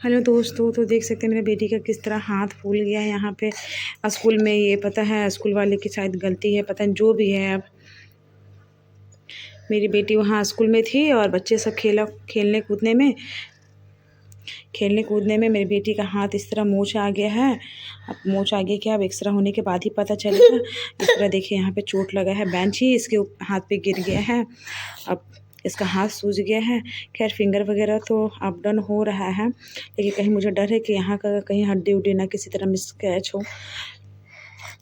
Hello दोस्तों, तो देख सकते हैं मेरे बेटी का किस तरह हाथ फूल गया है यहाँ पे स्कूल में। ये पता है स्कूल वाले की शायद गलती है, पता नहीं जो भी है। अब मेरी बेटी वहाँ स्कूल में थी और बच्चे सब खेलने कूदने में मेरी बेटी का हाथ इस तरह मोच आ गया है। अब मोच आ गया क्या, अब एक्सरा होने के बाद ही पता चलेगा। इस तरह देखिए यहाँ पे चोट लगा है, बेंच ही इसके हाथ पे गिर गया है। अब इसका हाथ सूज गया है। खैर फिंगर वगैरह तो अप डाउन हो रहा है, लेकिन कहीं मुझे डर है कि यहाँ का कहीं हड्डी उड्डी ना किसी तरह मिसकैच हो।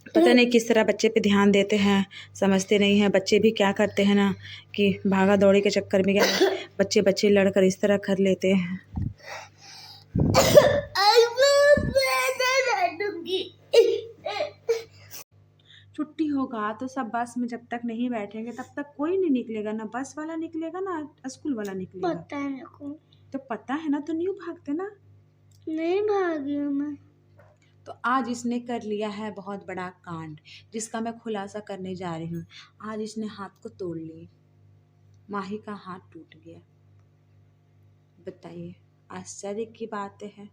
पता नहीं किस तरह बच्चे पे ध्यान देते हैं, समझते नहीं हैं। बच्चे भी क्या करते हैं ना कि भागा दौड़ी के चक्कर में क्या बच्चे लड़कर इस तरह कर लेते हैं। छुट्टी होगा तो सब बस में जब तक नहीं बैठेंगे तब तक कोई नहीं निकलेगा, ना बस वाला निकलेगा ना स्कूल वाला निकलेगा। पता है मेरे को। तो पता है ना, तो नहीं भागते ना। नहीं भागी हूँ मैं। तो आज इसने कर लिया है बहुत बड़ा कांड, जिसका मैं खुलासा करने जा रही हूँ। आज इसने हाथ को तोड़ लिया, माही का हाथ टूट गया। बताइए, आश्चर्य की बात है।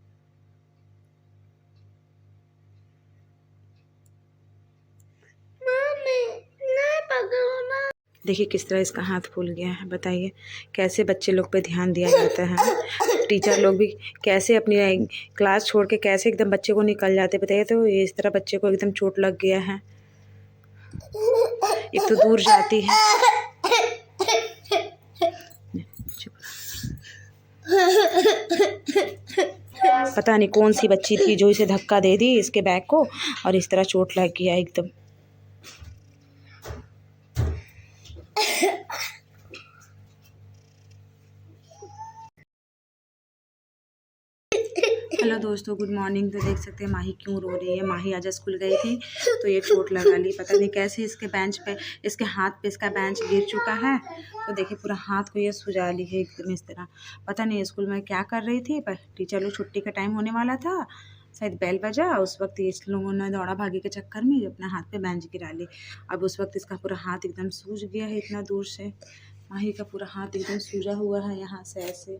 देखिए किस तरह इसका हाथ फूल गया है। बताइए कैसे बच्चे लोग पे ध्यान दिया जाता है। टीचर लोग भी कैसे अपनी क्लास छोड़ के कैसे एकदम बच्चे को निकल जाते। बताइए, तो इस तरह बच्चे को एकदम चोट लग गया है। एक तो दूर जाती है, पता नहीं कौन सी बच्ची थी जो इसे धक्का दे दी इसके बैग को और इस तरह चोट लग गया एकदम। हेलो दोस्तों, गुड मॉर्निंग। तो देख सकते हैं माही क्यों रो रही है। माही आज स्कूल गई थी तो ये चोट लगा ली। पता नहीं कैसे इसके बेंच पे, इसके हाथ पे इसका बेंच गिर चुका है। तो देखिए पूरा हाथ को ये सुजा ली है एकदम इस तरह। पता नहीं स्कूल में क्या कर रही थी, पर टीचर लोग छुट्टी का टाइम होने वाला था, शायद बेल बजा, उस वक्त इस लोगों ने दौड़ा भागी के चक्कर में अपने हाथ पे बेंच गिरा ली। अब उस वक्त इसका पूरा हाथ एकदम सूज गया है। इतना दूर से माही का पूरा हाथ एकदम सूजा हुआ है यहाँ से ऐसे।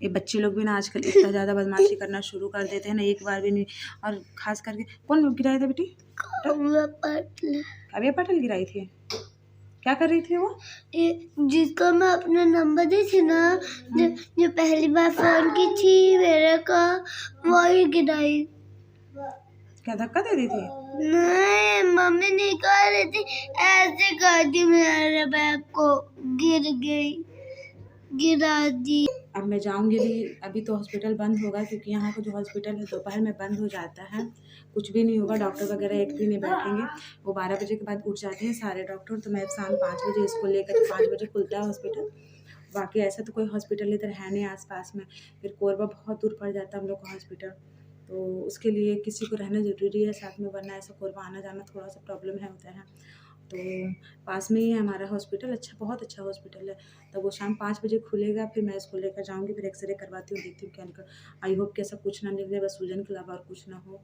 ये बच्चे लोग भी ना आजकल इतना ज़्यादा बदमाशी करना शुरू कर देते हैं ना, एक बार भी नहीं। और खास करके कौन गिराया था बेटी? काव्या पाटिल गिराई थी। क्या कर रही थी वो? जिसको मैं अपना नंबर दी थी ना, जो पहली बार फोन की थी मेरे को, वही गिराई। क्या धक्का दे दी थी? नहीं, मम्मी निकाल रही थी, ऐसे कर दी, मेरे बैग को गिर गई, गिरा दी। अब मैं जाऊंगी भी, अभी तो हॉस्पिटल बंद होगा क्योंकि यहाँ का जो हॉस्पिटल है दोपहर में बंद हो जाता है। कुछ भी नहीं होगा, डॉक्टर वगैरह एक भी नहीं बैठेंगे। वो 12 बजे के बाद उठ जाते हैं सारे डॉक्टर। तो मैं शाम 5 बजे इसको लेकर, 5 बजे खुलता है हॉस्पिटल। बाकी ऐसा तो कोई हॉस्पिटल इधर है नहीं आसपास में। फिर कोरबा बहुत दूर पड़ जाता है हम लोग का हॉस्पिटल, तो उसके लिए किसी को रहना ज़रूरी है साथ में, वरना ऐसा कोरबा आना जाना थोड़ा सा प्रॉब्लम है होता है। तो पास में ही है हमारा हॉस्पिटल, अच्छा बहुत अच्छा हॉस्पिटल है। तो वो शाम 5 बजे खुलेगा, फिर मैं इसको लेकर जाऊँगी, फिर एक्सरे करवाती हूँ, देखती हूँ क्या निकल। आई होप कि ऐसा कुछ ना निकले, बस सूजन के अलावा और कुछ ना हो।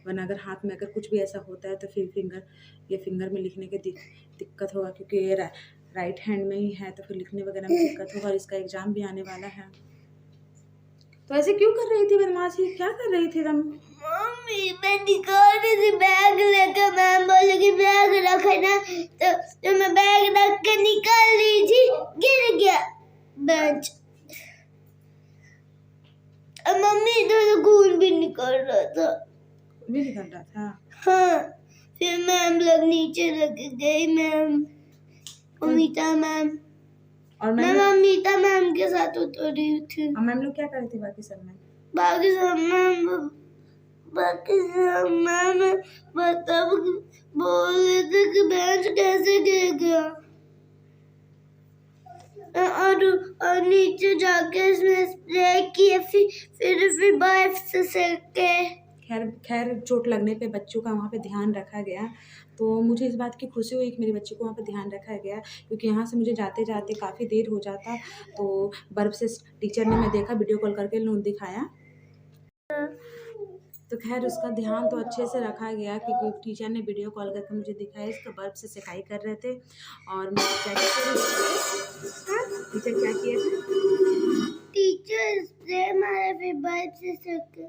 वरना अगर हाथ में अगर कुछ भी ऐसा होता है तो फिर फिंगर में लिखने की दिक्कत होगा, क्योंकि ये राइट हैंड में ही है, तो फिर लिखने वगैरह में दिक्कत होगा। और इसका एग्ज़ाम भी आने वाला है। तो ऐसे क्यों कर रही थी बदमाशी, क्या कर रही थी रम? मम्मी मैं निकाल रही थी बैग लेकर, मैम बोली कि बैग रखना, तो मैं बैग रख के निकाल रही थी, गिर गया बेंच। और मम्मी इधर खून भी निकल रहा था। भी निकल रहा था? हाँ, फिर मैम लोग नीचे लेके गई, मैम अमिता मैम, और मैं अमिता मैम के साथ उतर रही थी। मैम लोग क्या कर रही थी बाकी सब में? बाकी सब मैम मतलब बोल रहे थे कि बेंच कैसे गिर गया, और नीचे जाके इसमें स्प्रे किए, फिर बर्फ से सेके। खैर चोट लगने पे बच्चों का वहाँ पे ध्यान रखा गया, तो मुझे इस बात की खुशी हुई कि मेरे बच्चे को वहाँ पे ध्यान रखा गया, क्योंकि यहाँ से मुझे जाते जाते काफ़ी देर हो जाता। तो बर्फ से टीचर ने, मैं देखा वीडियो कॉल करके लोग दिखाया, तो खैर उसका ध्यान तो अच्छे से रखा गया, क्योंकि टीचर ने वीडियो कॉल करके मुझे दिखाया। इसका बर्फ से सिकाई कर रहे थे और मैं से सेके।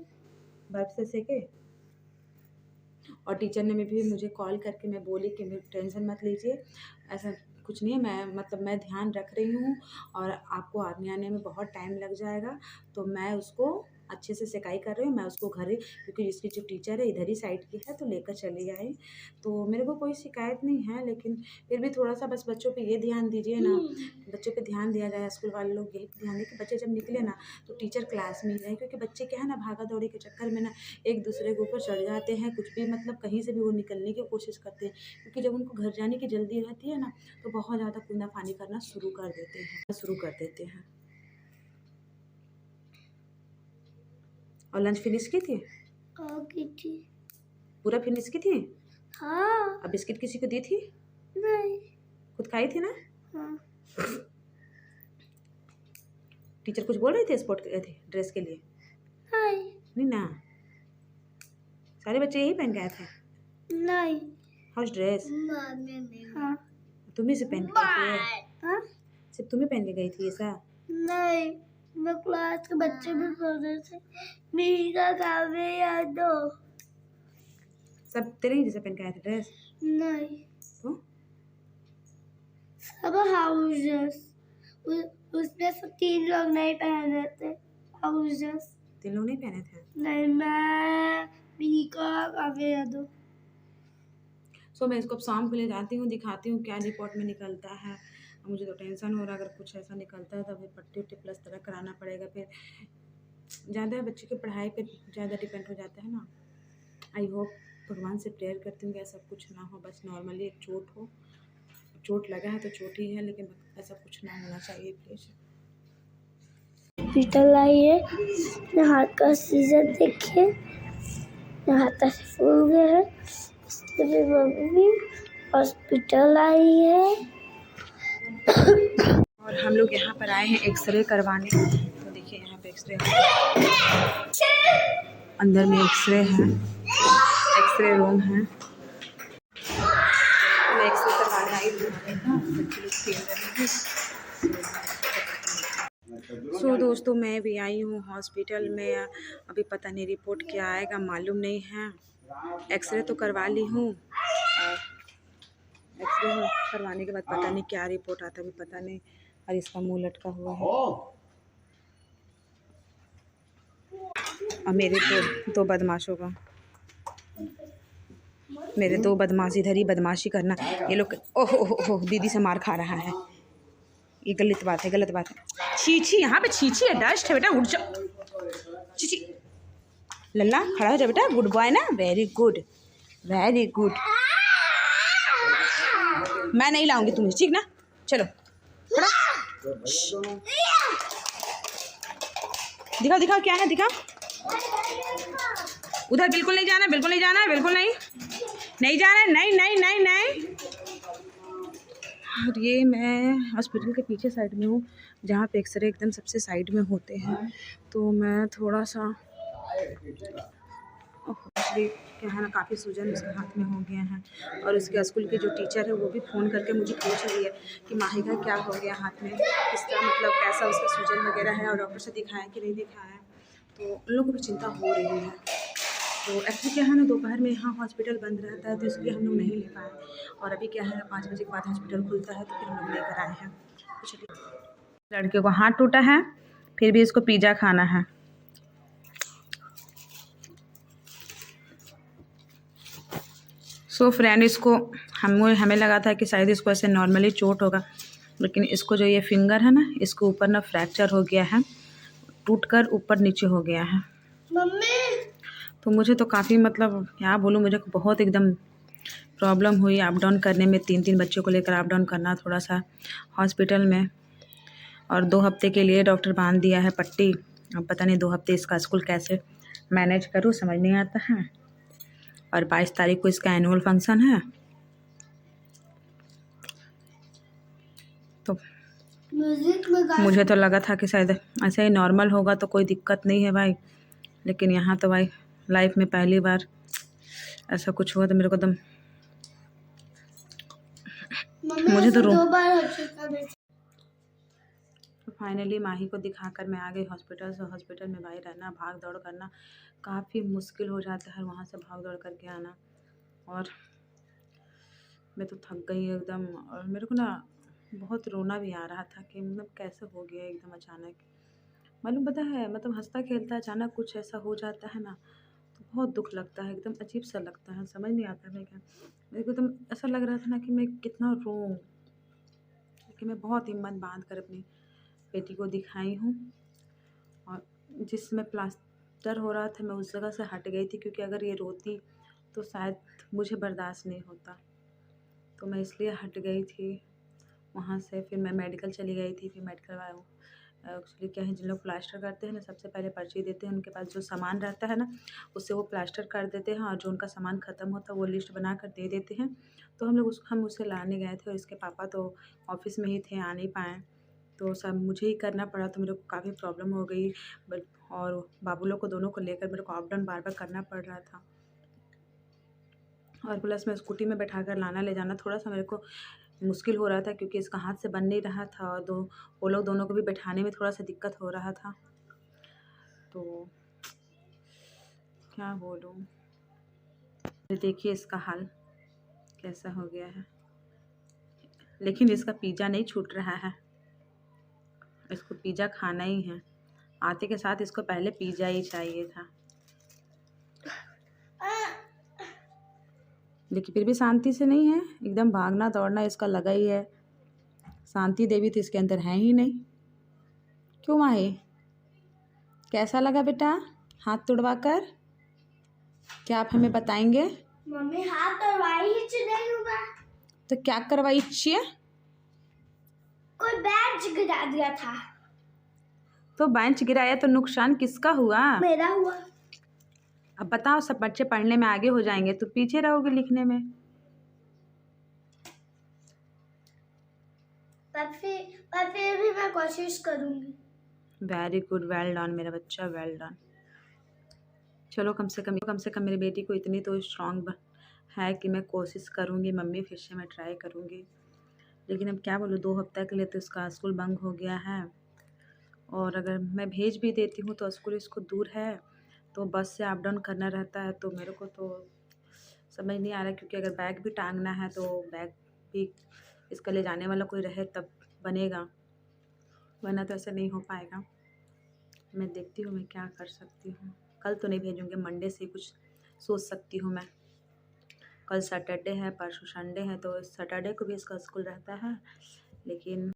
बर्फ से सेके। और टीचर ने भी मुझे कॉल करके मैं बोली कि मेरी टेंशन मत लीजिए, ऐसा कुछ नहीं है, मैं ध्यान रख रही हूँ और आपको आने में बहुत टाइम लग जाएगा, तो मैं उसको अच्छे से सिकाई कर रही हूँ। मैं उसको घर ही, क्योंकि इसकी जो टीचर है इधर ही साइड की है, तो लेकर चली आई। तो मेरे को कोई शिकायत नहीं है, लेकिन फिर भी थोड़ा सा बस बच्चों पे ये ध्यान दीजिए ना, बच्चों पे ध्यान दिया जाए। स्कूल वाले लोग यही ध्यान दें कि बच्चे जब निकले ना तो टीचर क्लास में ही रहे, क्योंकि बच्चे क्या है ना, भागा दौड़ी के चक्कर में ना एक दूसरे के ऊपर चढ़ जाते हैं, कुछ भी मतलब कहीं से भी वो निकलने की कोशिश करते हैं, क्योंकि जब उनको घर जाने की जल्दी रहती है ना तो बहुत ज़्यादा कूदा फानी करना शुरू कर देते हैं। और लंच फिनिश की थी? की थी। पूरा फिनिश की थी? हाँ। अब बिस्किट किसी को दी थी? नहीं। खुद खाई थी ना? हाँ। टीचर कुछ बोल रहे थे स्पोर्ट ड्रेस के लिए? नहीं ना, सारे बच्चे यही पहन के आए थे? नहीं। House dress? हाँ। तुम ही से पहन के गई थी? हाँ? सिर्फ तुम ही पहन के गई थी ऐसा? नहीं, मैं क्लास के बच्चे भी पढ़ रहे थे। मेरी का काम है याद दो। सब तेरे ही जैसे पहन के आए थे ड्रेस? नहीं, तो सब हाउस ड्रेस। उसमें से 3 लोग नहीं पहने थे हाउस ड्रेस। 3 लोग नहीं पहने थे? नहीं, मैं मेरी का काम है याद दो। सो मैं इसको अब शाम को ले जाती हूँ, दिखाती हूँ क्या रिपोर्ट में निकलता है। मुझे तो टेंशन हो रहा है, अगर कुछ ऐसा निकलता है तो फिर पट्टी उट्टी प्लस तरह कराना पड़ेगा। फिर ज़्यादा बच्चे की पढ़ाई पे ज़्यादा डिपेंड हो जाता है ना। आई होप, भगवान से प्रेयर करती हूँ कि ऐसा कुछ ना हो, बस नॉर्मली एक चोट हो। चोट लगा है तो चोट ही है, लेकिन ऐसा कुछ ना होना चाहिए प्लीज़। हॉस्पिटल आई है, हाथ का सीजर देखिए, हाथ से फूल गया है। इसके भी मम्मी हॉस्पिटल आई है। और हम लोग यहाँ पर आए हैं एक्सरे करवाने। तो देखिए यहाँ पे एक्सरे, अंदर में एक्सरे है, एक्सरे रूम है। मैं एक्सरे करवाने आई थी। सो दोस्तों, मैं भी आई हूँ हॉस्पिटल में। अभी पता नहीं रिपोर्ट क्या आएगा, मालूम नहीं है। एक्सरे तो करवा ली हूँ, एक्सरे करवाने के बाद पता नहीं क्या रिपोर्ट आता है, अभी पता नहीं। और इसका मुंह लटका हुआ है। और मेरे दो बदमाशों का, मेरे 2 बदमाश इधर ही बदमाशी करना। ये लोग ओहो दीदी से मार खा रहा है। ये गलत बात है, गलत बात है। छीछी, यहाँ पे छीछी है, डस्ट है बेटा, उठ जाओ। छीछी, लल्ला खड़ा हो जा बेटा, गुड बॉय ना, वेरी गुड वेरी गुड। मैं नहीं लाऊंगी तुम्हें, ठीक ना? चलो खड़ा। दिखाओ दिखाओ क्या है, दिखाओ। उधर बिल्कुल नहीं जाना, बिल्कुल नहीं जाना, बिल्कुल नहीं जाना है, नहीं नहीं नहीं नहीं। और ये मैं हॉस्पिटल के पीछे साइड में हूँ, जहाँ पे एक्सरे एकदम सबसे साइड में होते हैं। तो मैं थोड़ा सा क्या है ना, काफ़ी सूजन उसके हाथ में हो गए हैं। और उसके स्कूल की जो टीचर है वो भी फ़ोन करके मुझे पूछ रही है कि माहिका क्या हो गया हाथ में, किस तरह मतलब कैसा उसका सूजन वगैरह है, और डॉक्टर से दिखाया कि नहीं दिखाया। तो उन लोगों को भी चिंता हो रही है। तो एक्चुअली क्या है ना, दोपहर में यहाँ हॉस्पिटल बंद रहता है, तो इसलिए हम लोग नहीं ले पाए। और अभी क्या है, 5 बजे के बाद हॉस्पिटल खुलता है, तो फिर हम लोग लेकर आए हैं। लड़के को हाथ टूटा है, फिर भी इसको पिज़्ज़ा खाना है। सो फ्रेंड, इसको हमें लगा था कि शायद इसको ऐसे नॉर्मली चोट होगा, लेकिन इसको जो ये फिंगर है ना, इसको ऊपर ना फ्रैक्चर हो गया है, टूटकर ऊपर नीचे हो गया है। मम्मी, तो मुझे तो काफ़ी मतलब क्या बोलूँ, मुझे बहुत एकदम प्रॉब्लम हुई अप डाउन करने में। 3 बच्चों को लेकर अप डाउन करना थोड़ा सा हॉस्पिटल में। और 2 हफ्ते के लिए डॉक्टर बांध दिया है पट्टी। अब पता नहीं 2 हफ्ते इसका स्कूल कैसे मैनेज करूँ, समझ नहीं आता है। और 22 तारीख को इसका एनुअल फंक्शन है। तो मुझे तो लगा था कि शायद ऐसे ही नॉर्मल होगा तो कोई दिक्कत नहीं है भाई, लेकिन यहाँ तो भाई लाइफ में पहली बार ऐसा कुछ हुआ। तो मेरे को एकदम, मुझे तो फाइनली माही को दिखाकर मैं आ गई हॉस्पिटल से। हॉस्पिटल में भाई रहना, भाग दौड़ करना काफ़ी मुश्किल हो जाता है, वहाँ से भाग दौड़ करके आना। और मैं तो थक गई एकदम। और मेरे को ना बहुत रोना भी आ रहा था कि मतलब कैसे हो गया एकदम अचानक। मालूम पता है, मतलब हंसता खेलता अचानक कुछ ऐसा हो जाता है ना, तो बहुत दुख लगता है, एकदम अजीब सा लगता है, समझ नहीं आता मैं क्या। मेरे को एकदम ऐसा लग रहा था ना कि मैं कितना रोऊं, लेकिन मैं बहुत हिम्मत बांध कर अपनी बेटी को दिखाई हूँ। और जिसमें प्लास्टर हो रहा था मैं उस जगह से हट गई थी, क्योंकि अगर ये रोती तो शायद मुझे बर्दाश्त नहीं होता, तो मैं इसलिए हट गई थी वहाँ से। फिर मैं मेडिकल चली गई थी। फिर मेडिकल वालों एक्चुअली क्या है, जिन लोग प्लास्टर करते हैं ना, सबसे पहले पर्ची देते हैं, उनके पास जो सामान रहता है ना उससे वो प्लास्टर कर देते हैं, और जो उनका सामान ख़त्म होता है वो लिस्ट बना कर दे देते हैं। तो हम उसे लाने गए थे, और इसके पापा तो ऑफिस में ही थे, आ नहीं पाए, तो सब मुझे ही करना पड़ा। तो मेरे को काफ़ी प्रॉब्लम हो गई, और बाबू लोग को दोनों को लेकर मेरे को अप डाउन बार बार करना पड़ रहा था। और प्लस में स्कूटी में बैठा कर लाना ले जाना थोड़ा सा मेरे को मुश्किल हो रहा था, क्योंकि इसका हाथ से बन नहीं रहा था, और वो लोग दोनों को भी बैठाने में थोड़ा सा दिक्कत हो रहा था। तो क्या बोलूँ, देखिए इसका हाल कैसा हो गया है। लेकिन इसका पिज़्ज़ा नहीं छूट रहा है, इसको पिज़्ज़ा खाना ही है। आते के साथ इसको पहले पिज़्ज़ा ही चाहिए था, लेकिन फिर भी शांति से नहीं है, एकदम भागना दौड़ना इसका लगा ही है। शांति देवी तो इसके अंदर है ही नहीं। क्यों माही, कैसा लगा बेटा हाथ तुड़वा कर? क्या आप हमें बताएंगे? मम्मी हाथ तोड़वाई ही नहीं हुआ, तो क्या करवाई छिए? कोई बेंच गिरा दिया था। तो बेंच गिराया तो नुकसान किसका हुआ? मेरा हुआ। अब बताओ, सब बच्चे पढ़ने में आगे हो जाएंगे तो पीछे रहोगे लिखने में। पर फिर भी मैं कोशिश करूंगी। वेरी गुड, वेल डन मेरा बच्चा, वेल डन। चलो कम से कम मेरी बेटी को इतनी तो स्ट्रांग है कि मैं कोशिश करूँगी मम्मी, फिर से मैं ट्राई करूँगी। लेकिन अब क्या बोलूँ, 2 हफ्ते के लिए तो इसका स्कूल बंद हो गया है, और अगर मैं भेज भी देती हूँ तो स्कूल इसको दूर है, तो बस से अप डाउन करना रहता है। तो मेरे को तो समझ नहीं आ रहा, क्योंकि अगर बैग भी टांगना है तो बैग भी इसका ले जाने वाला कोई रहे तब बनेगा, वरना तो ऐसा नहीं हो पाएगा। मैं देखती हूँ मैं क्या कर सकती हूँ। कल तो नहीं भेजूँगी, मंडे से कुछ सोच सकती हूँ मैं। कल सैटरडे है, परसों संडे है, तो सैटरडे को भी इसका स्कूल रहता है, लेकिन